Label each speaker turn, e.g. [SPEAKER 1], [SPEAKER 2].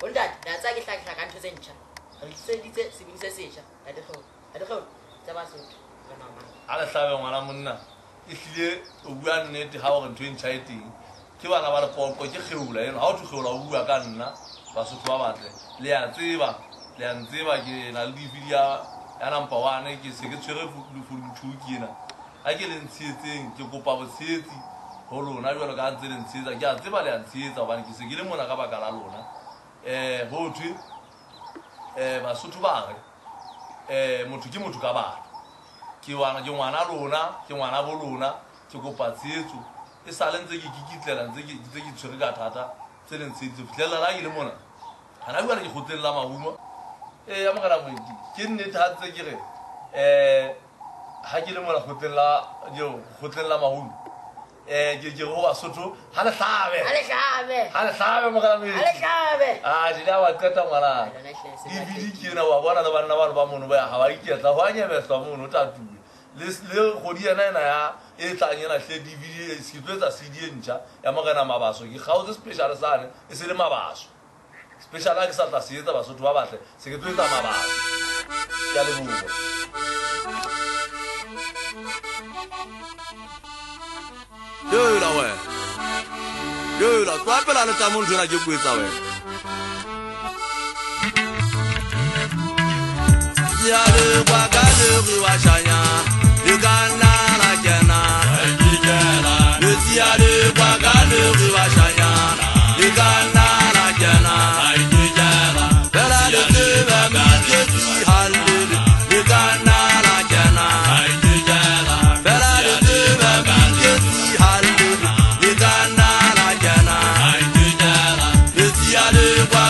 [SPEAKER 1] Undati natsa ke hlaka ka ntho tse ntjha. Re seditse sebini se setjha. Ha de kgolo. Tsa Basotho. Kana mang.
[SPEAKER 2] Ale hlabe ngwana monna. E hlile o bua nnete ha o re ntho e ntjha e teng. Ke bana ba le poko ke kgeula eno. Ha o tshgeula o bua ka nna. Basotho ba batle. Le ya tseba ke na le video ya number 1 ke se ke tshwere fu kena. Ha ke le ntshetseng ke kopa botshetsi ho lona jwalo ka ntse le ntshetsa ke a tseba le a ntshetsa hobane ke se ke le mona ka baka la lona. Ho thwe Basotho ba re motho ke motho ka batho. Ke ngwana lona, ke ngwana bo lona, ke kopa tshetso. E sale ntse ke kikitlela ntse ke tshwere ka thata tse le ntshetse fitlela la ke le mona. Hana bua ke khotleng la mahumo. Ya mogala mo ke nnete ha tse ke re ha ke le mona khotleng la mahumo. Ke go Basotho ha le hlabe mogala mo. Dina wa qeta ngwana. Di ke na wa bona le bana ba mono ba ha ba iketla ho anyebeswa mono tatu. Le godi ena ya e tlanyela hle DVD se tswetsa CD ntja ya mogana mabaso ke gauze special sane e se le mabaso. Special ke sa tla se etsa Basotho ba batle se ke tswetsa mabaso. Ya le bubo. Yo la kwa pela le tsa mo ntjona ke kwetsa we. Ya le kwa ka le wa shanya le kana la kena le ya le kwa ka le wa shanya le kana la kena bela le ba mi ke ti halle le kana la kena bela le ba mi ke ti halle le kana la kena le ya le kwa